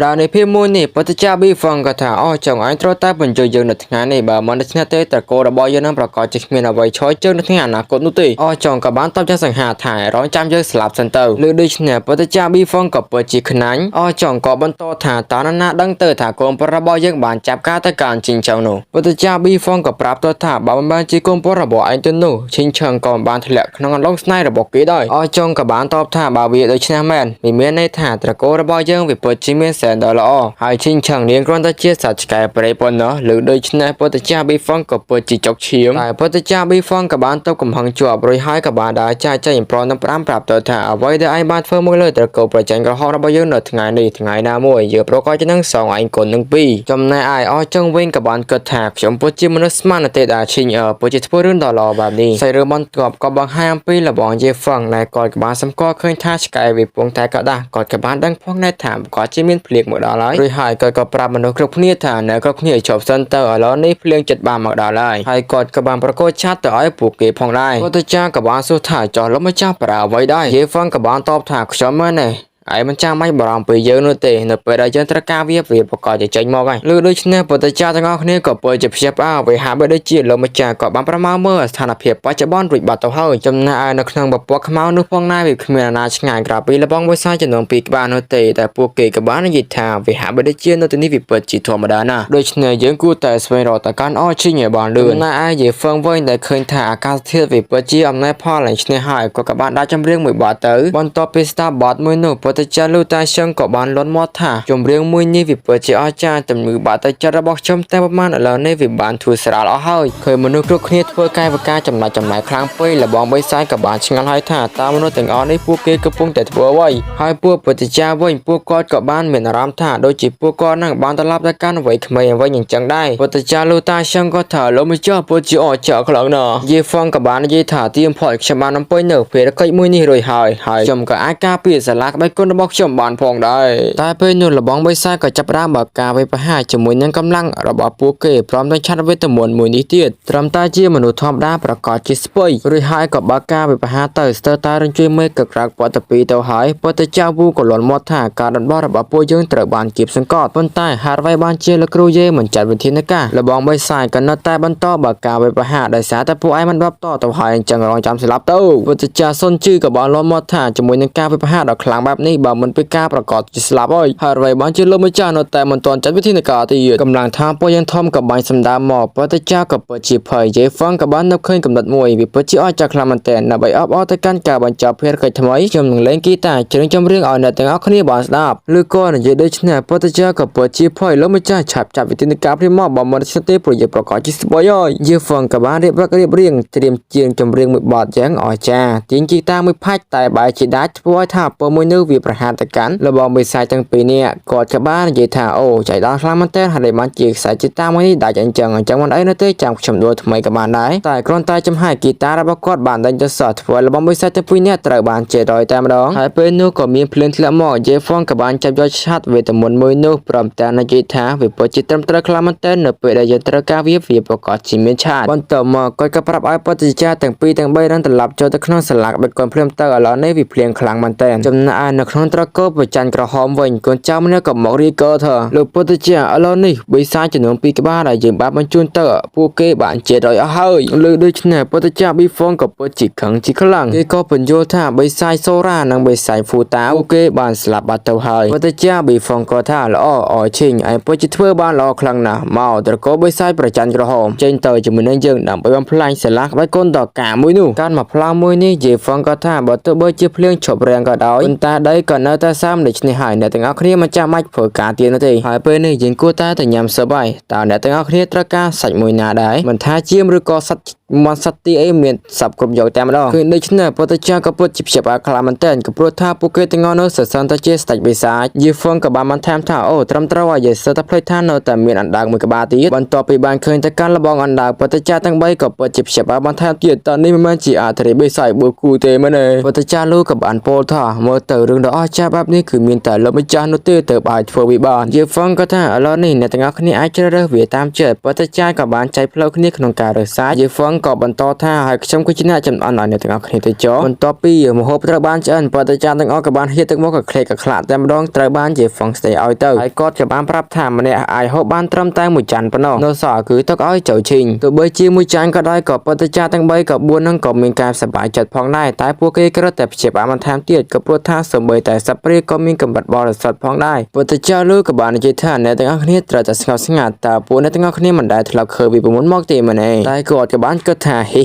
เราในเพียงมูนี่ปฏิจจาบีฟังกถาอ้อจงไอ้ตรตาเป็นจุยงนัดงานนี่บ่มันนัดเตแต่โกระบอยนั้นประกอบจิตเมียนเอาไว้ช่วยเจ้านัดงานนักกนุติอ้อจงกับบ้านต้องจะสังหารถ่ายร้อนจำเยอะสลับสันเตอร์หรือดิชเนี่ยปฏิจจาบีฟังกับเปิดจีขนันอ้อจงกับบรรโตถ่าตอนนั้นดังเตอถ่าโกมประบอยยังบานจับกาตะการจริงเจ้าหนูปฏิจจาบีฟังกับปราบตัวถ่าบ่มันบานจีโกมประบอยไอ้ตัวหนูชิงเชิงก่อนบานทะเลขนองลงสไนระบบกี่ได้อ้อจงกับบ้านตอบถ่าบ่าวเวียโดยชนะแมนมีเมียในถ่าตะโกระบอยยังวิเปิดจีเมียนแสนดอลลาร์หายชิงช่างเลี้ยงกรอนตะเจียสัจกายปริปนเนาะหรือโดยชนะปฏิจจาบีฟังกับเปิดจีจกเฉียงแต่ปฏิจจาบีฟังกับบ้านตบกำหังจั่วบริหารกับบ้านได้ใจอย่างปลอมน้ำปรามปราบตัวถ่าเอาไว้ได้ไอ้บ้านเฟิร์มเลยตะโกประจันกับห้องระบายเนอถึงไงนี่ถึงไงหน้ามวยเยอะเพราะก็จะนั่งสองไอ้คนหนึ่งปีจำนายไอ้อ้อจังเว้นกับบ้านเกิดแทกชมปจิมนุษย์มันเตดาชิงปจิตพูดเรื่องดอลลาร์แบบนี้ใส่เรือบอลกอบกับบางห้ามปีละบองเยฟังนายกอดกับบ้านสำก็เคยท่าสกายวิปวงแต่ก็ได้กอดกับบ้านดังพวกนายถามกอดจิมินเพลียกหมดดอลลาร์โดยหายกอดกับปราบมนุษย์ครบเนียฐานเนื้อครบเนียชอบเซนเตอร์แล้วนี่เพลียงจัดบานหมดดอลลาร์หายกอดกับบางประโคชาติต่อไอ้ผูกเก็บพองได้ก็จะจ้างกับบ้านสุดท้ายจอดแล้วไม่จ้าปราไว้ได้เยฟังกับบ้านตอบถากชอบเมื่อไงไอ้มันจ้างไม่บรามไปเยอะนู่นเตะเนเปิดได้จนตะการเวียบประกอบจะใจมองไงเลือดด้วยชนะปฏิจจาทั้งออกนี้ก็เปิดจะเพียบอ้าวไปหาไปได้จีนเรามาจากกับบางประมาเมื่อสถานเพียบปัจจุบันรุดบัตรเต่าเฮ้ยจำนายนักนั่งแบบปวกขมานุพงนายวิขมีนาชงานกราบปีละบ้องไว้ใส่จนนองปีกบ้านนู่นเตะแต่พวกเกย์กับบ้านยิดทางไปหาไปได้จีนนู่นตัวนี้วิเปิดจีธรรมดานะโดยชนะยังกูแต่สมัยรอแต่การอ้อชิงเหยียบบอลเดือนนายไอ้เหยียบเฟิงไว้แต่เคยถ่ายอาการเทียบวิเปิดจีอำนาจพ่อหลังชนะหายก็กับบ้านได้จำเรื่องมือบาดเต๋อบอลต่อไปสตาร์บอดมือหนุ่มปฏิจจาลูตาช่างกับบอลล้นมอท่าจมเรื่องมือนี่วิเปิดจีอาจารย์แต่มือบาดแต่จะระบอกชมแต่ประมาณแล้วในวิบานทูสระล้อเฮยเคยมนุษย์ทุกคนเพื่อการประกาศจำหน่ายครั้งไปและบองใบซ้ายกับบานชิงอะไรท่าตามมนุษย์แต่งอ้อในพวกเกย์กระปุงแต่ตัวไว้ให้พวกปฏิจจาไว้พวกกอดกับบ้านเหมือนรำท่าโดยจีพวกกอดนั่งบานตลับตะการไว้ขมายไว้อย่างจังได้ปฏิจจาลูตาช่างก็ถ่าแล้วไม่เจอปฏิจอเจาะขลังเนาะยีฟังกับบ้านยีถ่าที่ยมพอดชบานน้ำไปเนื้อเพื่อก็มือนี่รวยหายจมกับอากาเปียสลักใบก้นบอกชมบานพองได้ตายไปนู่นระบองใบซ้ายก็จับร่างบากาไปประหารจมูกยังกำลังระบอบปูเกพร้อมทั้งชัดเวทมนต์มูลนิธิตรำตาเจียมนุษย์ทอมด้าประกอบจิสปอยรวยหายกับบากาไปประหารเตอร์สเตอร์ตาเรื่องช่วยเมฆกับรักปอตปีเตาหายปอตเจ้าบูกับหลอนมอท่าการดันบ่อระบอบปูยังตระบานเก็บสังกอดบนใต้หาดไว้บานเจและครูเย่เหมือนจัดวันที่นักระบองใบซ้ายกันนัดใต้บรรทอบากาไปประหารได้สาแต่ผู้ไอ้มันรับต่อเตาหายจังรองจำสลับเต้าปอตเจ้าส้นชื่อกับบอลหลอนมอท่าจมูกยังกาไปประหารดอกคลางแบบนี้บ่มันไปกาประกอบจิสลับอ้อยหาดไว้บานเจลไม่จ้านแต่มันตอนจัดวิธีในการที่กำลังทำปยันทอมกับใบสัมดาหมอปฏิเจ้ากับเปิดจีเผยเจฟังกับบ้านนับเคยกำหนดมวยวิปจิอ้อจากคลามันแต่นใบอัพอ้อตะการกาบัญจับเพื่อเคยทำไมจำหนึ่งเล่นกีตาร์จึงจำเรื่องอ่อนในแต่งอัคนีบอลสนับหรือก่อนจะได้ชนะปฏิเจ้ากับเปิดจีเผยแล้วไม่จ้าฉับจับวิธีในการที่มอบบอมมันสเตปโปรเจกต์ประกอบจิสบอยเยฟังกับบ้านเรียบเรียงเตรียมเจียงจำเรื่องมือบอดแจ้งอ่อจ้าทิ้งกีตาร์มือพัดแต่ใบจีดัชเพราะว่าถ้าเปิดมวยนื้อวิประหารตะกันระบอมใบสายจังปีเนี่ยกอดกับบ้านเยธาโอใจดาวคลามันแต่หาได้มันจีสายจิตตาไม่ได้จังวันไอ้นั่นเต้จังชมดูทำไมกับบ้านได้แต่กรอนตายจำให้กีตาร์ระบกอดบ้านดันจะสอดฝอยระบำบริษัทจะพูดเนี่ยตระบานเจดอยแต่มาดองหายไปนู้ก็มีเพลินละหม้อเจฟองกับบ้านจับยอดชาติเวทมนต์มวยนู้พร้อมแต่ในกีตาร์วิปจิตรตระคลามันเต้นเปิดได้ยันตระกาวิบประกอบชิมเมชาติบนต่อมาก็กระปรับไอ้ปฏิจจาแต่งปีแต่งใบนั้นตลับเจ้าตะขนสลักเป็นคนเพิ่มเติมแล้วในวิเพลียงคลังมันเต้นจำนายนักขนตระก็ประจันกระหอมวิ่งคนเจ้ามันเนี่ยกับหมอกรีเกอร์เธอหรือปฏิจจาแล้วนี่ใบซ้ายจะหนุนปีกับบ้านได้ยืมบ้านบรรจุเตอร์ผู้เก็บบ้านเจดอยเฮ้ยหรือด้วยชนะปฏิจจาบิฟองกับปจิขังจิขลังเกก็เป็นโยธาใบซ้ายโซรานังใบสายฟูตาผู้เก็บบ้านสลับบัตเตอร์เฮ้ยปฏิจจาบิฟองก็ท่าละอ้อชิงไอ้ปจิตเพื่อบ้านละคลังน่ะเมาตระก็ใบซ้ายประจันกระหอมเจนเตอร์จะมือนั่งยืนนำไปบำพลายสลักใบก้นดอกกามุยนู่การมาพลามุยนี่เจฟองก็ท่าบัตเตอร์เบอร์เจ็บเพลียงฉบแรงก็ได้ตาได้ก่อนเนื้อตาซ้ำในชนิดหายในแต่งอัครีมันจะไม่เผยการเตียนนั่นเองหายไปในยิงกู้ตาแต่ยำสบายตาในแต่งอัครีตระกาใส่มวยนาได้มันท่าเจียมหรือก็สัตมันสัตตีเอเมียนสับกรมโยแต่มาดองคือในชนะปฏิจจากับปจิบเฉบอาคลามันเต้นกับโปรท่าปุกเกตงอนเสสันตเจสตัดใบสายยีฟงกับบามันแทมท่าโอ้ตรำตระว่าเยสตะเพลท่านแต่เมียนอันดังมือกับบาตีบนต่อไปบานเคยแต่การระบองอันดังปฏิจจาตั้งใบกับปจิบเฉบอาบันแทมเตียตอนนี้มันจีอาทะเลใบสายบุกูเตมันเลยปฏิจจาลูกกับอันโพลท่าเมื่อเตอเรื่องดอ អស្ចារ្យបែបនេះគឺមានតែលោកម្ចាស់នោះទេទើបអាចធ្វើវាបានយេហ្វឹងក៏ថាឥឡូវនេះអ្នកទាំងអស់គ្នាអាចជ្រើសរើសវាតាមចិត្តប៉ុន្តែចាយក៏បានចែកផ្លូវគ្នាក្នុងការរើសសាច់យេហ្វឹងក៏បន្តថាហើយខ្ញុំគឺជាអ្នកចំអិនឲ្យអ្នកទាំងអស់គ្នាទៅចុះបន្ទាប់ពីម្ហូបត្រូវបានឆ្អិនប៉ុន្តែចាយទាំងអស់ក៏បានហៀទឹកមកក៏ក្លេកក៏ខ្លាក់តែម្ដងត្រូវបានយេហ្វឹងស្ដីឲ្យទៅហើយគាត់ក៏បានប្រាប់ថាម្នាក់អាចហូបបានត្រឹមតែមួយចានប៉ុណ្ណោះនៅសល់គឺទុកឲ្យចូលឈីងទោះបីជាមួយចានក៏ដោយក៏ប៉ុន្តែចាយទាំង3ក៏4នឹងក៏មានការសប្បាយចិត្តផងដែរតែពួកគេក៏តែព្យាបាលបន្ថែមទៀតក៏ព្រោះថាសូម្បីតែសត្វព្រៃក៏មានកម្រិតបរិសុទ្ធផងដែរប៉ុន្តែចាលើក៏បាននិយាយថាអ្នកទាំងអស់គ្នាត្រូវតែស្ងប់ស្ងាត់តើពួកអ្នកទាំងអស់គ្នាមិនដែលធ្លាប់ឃើញពីមុនមកទេមែនទេតែគាត់ក៏បានគិតថាហេ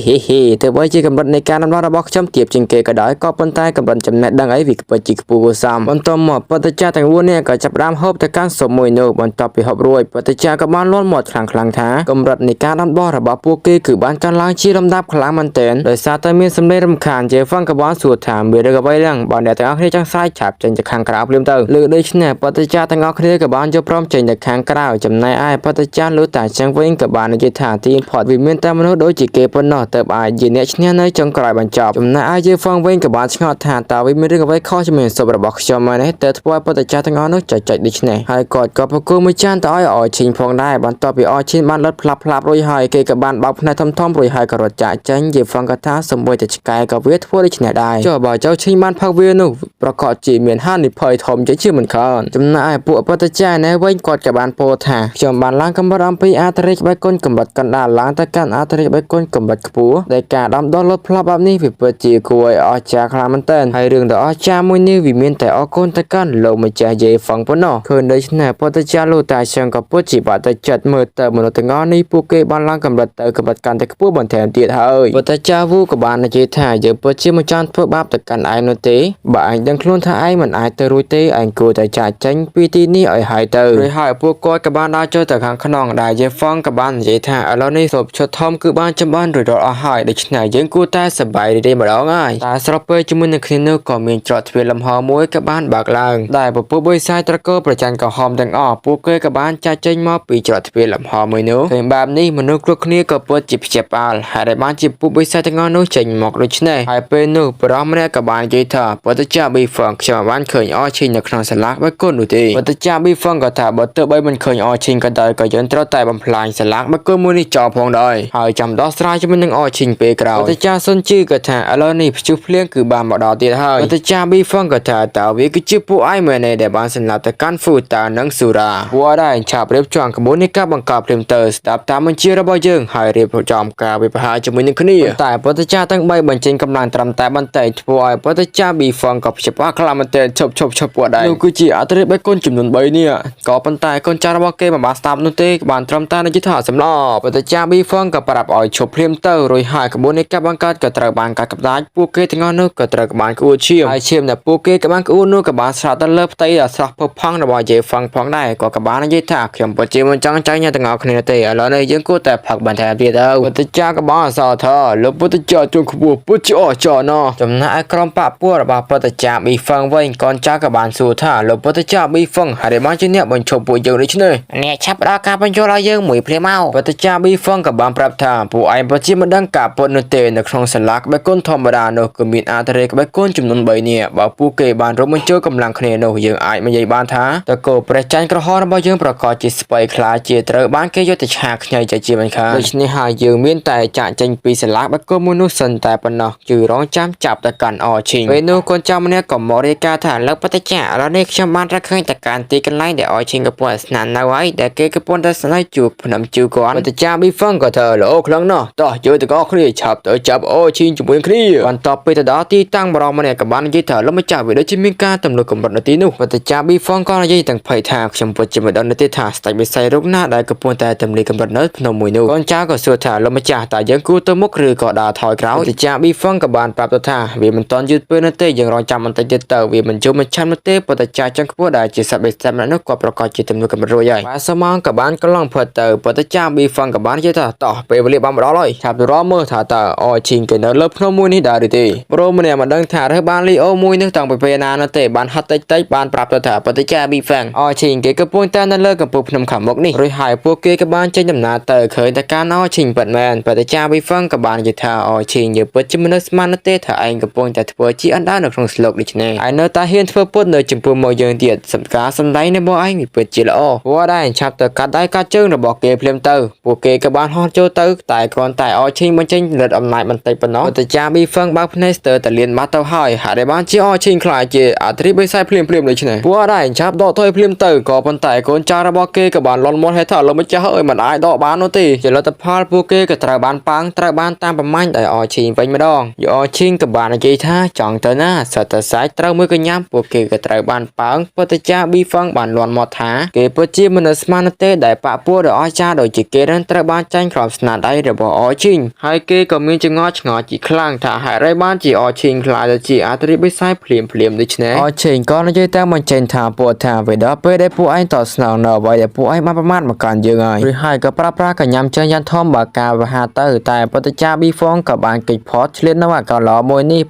ទើបបីជាកម្រិតនៃការដំណោះរបស់ខ្ញុំទាបជាងគេក៏ដោយក៏ប៉ុន្តែកម្រិតចំណេះដឹងអីវាពិតជាខ្ពស់សំបន្ទាប់មកប៉ុន្តែចាទាំង4នាក់ក៏ចាប់ផ្ដើមហូបទៅកាន់ស៊ុបមួយនោះបន្ទាប់ពីហូបរួចប៉ុន្តែចាក៏បានលាន់មាត់ខ្លាំងថាកម្រិតនៃការដាំដុះរបស់ពួកគេគឺបានកើនឡើងជាលំដាប់ខ្លាំងមែនទែនដោយសារតែមានសម្លេងរំខានជាហ្វឹងក៏បានសួរថាមានរឿងអ្វីឡើងបើអ្នកទាំងអស់គ្នាចង់សាយឆាប់ចេញទៅខាងក្រៅភ្លាមទៅលើដូច្នេះប៉ុន្តែចាទាំងអស់គ្នាក៏បានយកព្រមចេញទៅខាងក្រៅចំណែកឯប៉ុន្តែចាលើតែចឹងវិញក៏បាននិយាយថាទីផតវាមានតែមនុស្សដូចជាគេប៉ុណ្ណោះទើបអាចជាអ្នកឈ្នះនៅចុងក្រោយបញ្ចប់ចំណែកឯជាហ្វឹងវិញក៏បានឆ្ងល់ថាតើវាមានរឿងអ្វីខុសជាមួយស៊ុបរបស់ខ្ញុំមែនទេទៅធ្វើឲ្យប៉ុន្តែចាទាំងអស់នោះចុចដូចនេះហើយគាត់ក៏ប្រគល់មួយចានទៅឲ្យអឈីងផងដែរបន្ទាប់ពីអឈីងបានលុតផ្លាប់រួចហើយគេក៏បានបោកផ្នែកធំរួចហើយក៏រត់ចាក់ចេញជាហ្វឹងក៏ថាសមួយតែឆ្កែក៏វាធ្វើដូចនេះដែរចុះបើចៅឈីងបានផឹកវានោះប្រកាសជាមានហានិភ័យធំជាមិនខានចំណែកឯពួកប៉ុន្តែចានេះវិញគាត់ក៏បានពោលថាខ្ញុំបានឡើងកម្រិតអំពីអាតរិកក្បាច់គុណកម្រិតកណ្ដាលឡើងទៅកាន់អាតរិកក្បាច់គុណកម្រិតខ្ពស់ដែលការដាំដុះលុតផ្លាប់បែបនេះវាពិតជាគួរឲ្យអស្ចារ្យខ្លាំងមែនទែនហើយរឿងដ៏អស្ចារ្យមួយនេះវាមានតែអរគុណទៅកាន់លោកម្ចាស់យេហ្វឹងប៉ុណ្ណោះឃើញដូច្នេះប៉ុន្តែចាលោកតាជើងក៏ពិតជាបាក់ទៅចិត្តមើលទៅមនុស្សទាំងអស់នេះពួកគេបានឡើងកម្រិតទៅកម្រិតកាន់តែខ្ពស់បន្ថែមទៀតហើយប៉ុន្តែចាវូក៏បាននិយាយថាយើងពិតជាមិនចង់ធ្វើបាបទៅកាន់ឯងនោះទេបើឯងដឹងខ្លួនថាឯងមិនអាចទៅរួចទេឯងគួរតែចាកចេញពីទីនេះឲ្យហើយទៅរួចហើយពួកគាត់ក៏បានដើរចូលទៅខាងក្នុងដែលយេហ្វឹងក៏បាននិយាយថាឥឡូវនេះសូបឈុតធំគឺបានចម្បានរួចរាល់អស់ហើយដូច្នេះយើងគួរតែសប្បាយរីករាយម្ដងហើយតែស្របពេលជាមួយនឹងគ្នានោះក៏មានច្រកទ្វារលំហមួយក៏បានបើកឡើងដែលពពួកបិសាចត្រកូលប្រច័ណ្ឌកំហំទាំងអស់ពួកគេក៏បានចាកចេញមកពីច្រកទ្វារលំហមួយនោះពេលបែបនេះមនុស្សគ្រប់គ្នាក៏ពិតជាភ្ញាក់ផ្អើលហើយដែលបានជាពួកបិសាចទាំងអស់នោះចេញមកដូច្នេះហើយពេលនោះបរិសម្នាក់ក៏បាននិយាយថាប៉ុន្តែចាប៊ីហ្វឹងខ្ញុំបានឃើញអឈីងនៅក្នុងសាឡាបេកុននោះទេប៉ុន្តែចាប៊ីហ្វឹងក៏ថាបើទើបបីមិនឃើញអឈីងក៏ដោយក៏យើងត្រូវតែបំផ្លាញសាឡាបេកុនមួយនេះចោលផងដែរហើយចាំដោះស្រាយជាមួយនឹងអឈីងពេលក្រោយប៉ុន្តែចាសុនជីក៏ថាឥឡូវនេះព្យុះភ្លៀងគឺបានមកដល់ទៀតហើយប៉ុន្តែចាប៊ីហ្វឹងក៏ថាតើវាគឺជាពួកឯងមែនទេដែលបានសម្លាប់ទៅកាន់ហ្វូតានិងស៊ូរ៉ាពួកដែរឆាប់រៀបចំក្បួននៃការបង្កើតព្រមទៅស្ដាប់តាមបញ្ជារបស់យើងហើយរៀបចំការវិភាគជាមួយនឹងគ្នាតែប៉ុន្តែចាទាំង3បញ្ចេញកម្លាំងត្រឹមតែបន្តិចធ្វើឲ្យប៉ុន្តែចាប៊ីហ្វឹងក៏ព្យាបាលខ្លាំងមែនទែនឈប់ពួកដែរនោះគឺជាអត្រាបេកុនចំនួន3នេះក៏ប៉ុន្តែកូនចៅរបស់គេមិនបានស្ដាប់នោះទេបានត្រឹមតែនិយាយថាសម្លប៉ុន្តែចាប៊ីហ្វឹងក៏ប្រាប់ឲ្យឈប់ភ្លាមទៅរួចហើយក្បួននៃការបង្កើតក៏ត្រូវបានកាត់កម្ដាច់ពួកគេទាំងអស់នោះក៏ត្រូវបានក្អួតឈាមហើយឈាមដែលពួកគេក៏បានក្អួតនោះក៏បានស្រាក់ទៅលើផ្ទៃដ៏ស្រស់ផូរផង់របស់យេហ្វឹងផងដែរក៏បាននិយាយថាខ្ញុំពិតជាមិនចង់ចាញ់អ្នកទាំងអស់គ្នាទេឥឡូវនេះយើងគួរតែផឹកបន្ថែមទៀតទៅប៉ុន្តែចាក៏បានអសរថាលោកពុទ្ធចាជួងខ្ពស់ពុទ្ធជាអស្ចារ្យណាស់ចំណែកឯក្រុមបព្វពួករបស់ពុទ្ធចាប៊ីហ្វឹងវិញកូនចៅក៏បានសួរថាលោកពុទ្ធចាប៊ីហ្វឹងហើយបានជាអ្នកបញ្ឈប់ពួកយើងដូច្នេះអ្នកឆាប់ផ្ដល់ការបញ្ចូលឲ្យយើងមួយភ្លាមមកពុទ្ធចាប៊ីហ្វឹងក៏បានប្រាប់ថាពួកឯងពិតជាមិនដឹងការពុតនោះទេនៅក្នុងសាលាក្បាច់គុណធម្មតានោះគឺមានអាតរេក្បាច់គុណចំនួន3នាក់បើពួកគេបានរួមបញ្ចូលកម្លាំងគ្នានោះយើងអាចនិយាយបានថាតកូលព្រះច័ន្ទក្រហមរបស់យើងប្រកាសជាស្បៃខ្លាជាត្រូវបានគេយកទៅឆាខ្ញីជាមិនខានដូច្នេះហើយយើងមានតែចាក់ចេញពីសាលាក្បាច់គុណមួយនោះសិនតែប៉ុណ្ណោះគឺរងចាំចាប់ទៅកាន់អឈីងពេលនោះកូនចៅម្នាក់ក៏មករាយការណ៍ថាលោកពុទ្ធចាឥឡូវនេះខ្ញុំបានរកឃើញតែការទីកន្លែងដែលអឈីងកំពុងស្នានៅហើយដែលគេកំពុងតែស្នៃជួបភ្នំជូគាត់ពុទ្ធចាប៊ីហ្វឹងក៏ថាល្អខ្លាំងណាស់តោះយើងទាំងអស់គ្នាឆាប់ទៅចាប់អឈីងជាមួយគ្នាបន្ទាប់ពីទៅដល់ទីតាំងបរិសម្នាក់ក៏បាននិយាយថាលោកម្ចាស់វាដូចជាមានការទំនួលកម្រិតនៅទីនោះពុទ្ធចាប៊ីហ្វឹងក៏និយាយទាំងភ័យថាខ្ញុំពិតជាមិនដឹងទេថាស្ដេចបិសាចរូបណាដែលកំពុងតែទំនីកម្រិតនៅភ្នំមួយនោះកូនចៅក៏សួរថាលោកម្ចាស់តើយើងគួរទៅមុខឬក៏ដើរថយក្រោយពុទ្ធចាប៊ីហ្វឹងក៏បានប្រាប់ទៅថាវាមិនទាន់យឺតពេលនោះទេយើងរងចាំបន្តិចទៀតទៅវាមិនជុំមិនឆាន់នោះទេពុទ្ធចាចង់ខ្ពស់ដែលជាសត្វបិសាចម្នាក់នោះក៏ប្រកាសជាទំនួលកម្រិតរួចហើយបាទសមងក៏បានកន្លងផុតទៅពុទ្ធចាប៊ីហ្វឹងក៏បាននិយាយថាតោះពេលវេលាបានមកដល់ហើយឆាប់ទៅរកមើលថាតើអឈីងគេនៅលើភ្នំមួយនេះដែរឬទេព្រោះម្នាក់មិនដឹងថារើសបានលីអូមួយនេះតាំងពីពេលណានោះទេបានហត់តិចបានប្រាប់ទៅថាពុទ្ធចាប៊ីហ្វឹងអឈីងគេកំពុងតែនៅលើកំពូលភ្នំខាងមុខនេះរួចហើយពួកគេក៏បានចេញដំណើរទៅឃើញតែការអឈីងពិតមែនពុទ្ធចាប៊ីហ្វឹងក៏បាននិយាយថាអឈីងយើងពិតជាមនុស្សស្មានទេថាឯងកំពុងតែធ្វើជាអណ្ដើនៅក្នុងស្លុកដូច្នេះ ឯនៅតាហ៊ានធ្វើពុតនៅចំពោះមកយើងទៀតសម្ការសំដីនៃបងឯងវាពិតជាល្អព្រោះដែរឆាប់ទៅកាត់ដៃកាត់ជើងរបស់គេភ្លាមទៅពួកគេក៏បានហោះចូលទៅតែគ្រាន់តែអឈីងបញ្ចេញលិតអំណាចបន្តិចប៉ុណ្ណោះតែចាប៊ីហ្វឹងបើកភ្នែកស្ទើរតែលៀនបាត់ទៅហើយហើយដែលបានជាអឈីងខ្លាចជាអត្រីបិសាយភ្លាមដូច្នេះពួកដែរឆាប់ដកថយភ្លាមទៅក៏ប៉ុន្តែកូនចៅរបស់គេក៏បានលន់មាត់ហេតុថាលោកម្ចាស់អើយមិនអាចដកបាននោះទេជាលទ្ធផលពួកគេក៏ត្រូវបានប៉ាំងត្រូវបានតាមប្រមាញ់ដោយអឈីងវិញម្ដងយកអឈីងក៏បាននិយាយថាចង់ទៅណាសត្វតសាច់ត្រូវមួយកញ្ញាំពួកគេក៏ត្រូវបានប៉ាំងប៉ុន្តែចាប៊ីហ្វឹងបានលន់មាត់ថាគេពិតជាមនុស្សស្មានទេដែលប៉ពួរដ៏អស្ចារ្យដូចជាគេនឹងត្រូវបានចាញ់ក្រោមស្នាដៃរបស់អឈីងហើយគេក៏មានចងល់ឆ្ងល់ជាខ្លាំងថាហេតុអីបានជាអឈីងខ្លាចទៅជាអត្រីបិសាយភ្លាមដូច្នេះអឈីងក៏និយាយតាមបញ្ចេញថាពួកថាវេដពេលដែលពួកឯងតស្នងនៅអ្វីដែលពួកឯងបានប្រមាថមកកាន់យើងហើយឬហើយក៏ប្រាកញ្ញាំចឹងយ៉ាងធំបើការវហាទៅតែប៉ុន្តែចាប៊ីហ្វងក៏បានកិច្ចផតឆ្លៀតនៅអាកឡមួយនេះ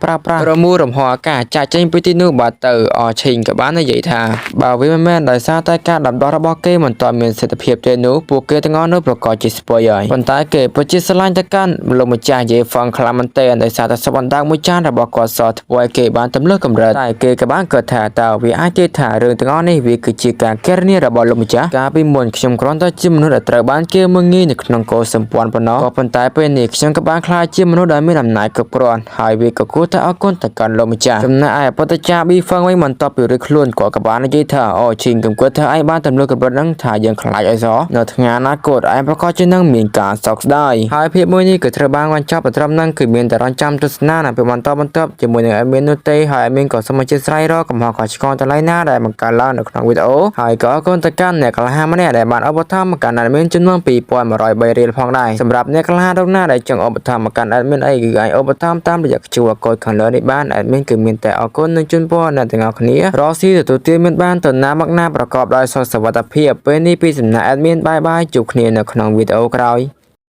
រមូររំហអាកាសចាក់ចេញពីទីនោះបាត់ទៅអឈីងក៏បាននិយាយថាបើវាមិនមែនដោយសារតែការដាំដុះរបស់គេមិនទាន់មានសិទ្ធិភាពទេនោះពួកគេទាំងអស់នោះប្រកាសជាស្ពយហើយប៉ុន្តែគេពិតជាស្រឡាញ់ទៅកាន់លោកម្ចាស់យេហ្វងខ្លាំងមែនទែនដោយសារតែសពអណ្ដាមួយចានរបស់គាត់សធ្វើឲ្យគេបានទម្លឹះកម្រិតតែគេក៏បានគាត់ថាតើវាអាចទេថារឿងទាំងអស់នេះវាគឺជាការកេរនីរបស់លោកម្ចាស់កាលពីមុនខ្ញុំគ្រាន់តែជាមនុស្សដែលត្រូវបានគេមើលងាយនៅក្នុងកោសម្ព័ន្ធប៉ុណ្ណោះក៏ប៉ុន្តែពេលនេះខ្ញុំក៏បានខ្លាចជាមនុស្សដែលមានអំណាចគ្រប់គ្រាន់ហើយវាក៏គួរតែអរគុណទៅកាន់លោកម្ចាស់ចំណែកឯបទចាប៊ីហ្វឹងវិញមិនតបពីរួចខ្លួនគាត់ក៏បាននិយាយថាអូឈីងកំគិតថាឯងបានទម្លឹះកម្រិតហ្នឹងថាយើងខ្លាចអីសោះនៅថ្ងៃអនាគតឯងប្រកាសជានឹងមានការសោកស្ដាយហើយភាពមួយនេះក៏ត្រូវបានបញ្ចប់ត្រឹមហ្នឹងគឺមានតែរងចាំទស្សនានៅពេលបន្តជាមួយនឹងអេមីននោះទេហើយអេមីនក៏សូមអធិស្ឋានរកកំហុសខុសឆ្គងទាំងឡាយណាដែលបង្កើតឡើងនៅក្នុងវីដេអូហើយក៏អរគុណទៅកាន់អ្នកក្លាហានម្នាក់ដែលបានឧបត្ថម្ភមកកាន់អេមីនចំនួន 2103 រៀលផងដែរសម្រាប់អ្នកក្លាហានរូបណាដែលចង់ឧបត្ថម្ភមកកាន់អេមីនអីគឺអាចឧបត្ថម្ភតាមរយៈ QR Code ខាងលើនេះបានអេមីនគឺមានតែអរគុណនិងជូនពរអ្នកទាំងអស់គ្នារកស៊ីទទួលទានមានបានទៅណាមកណាប្រកបដោយសុខសុវត្ថិភាពពេលនេះពីសំណាក់អេមីនបាយជួបគ្នានៅក្នុងវីដេអូក្រោយ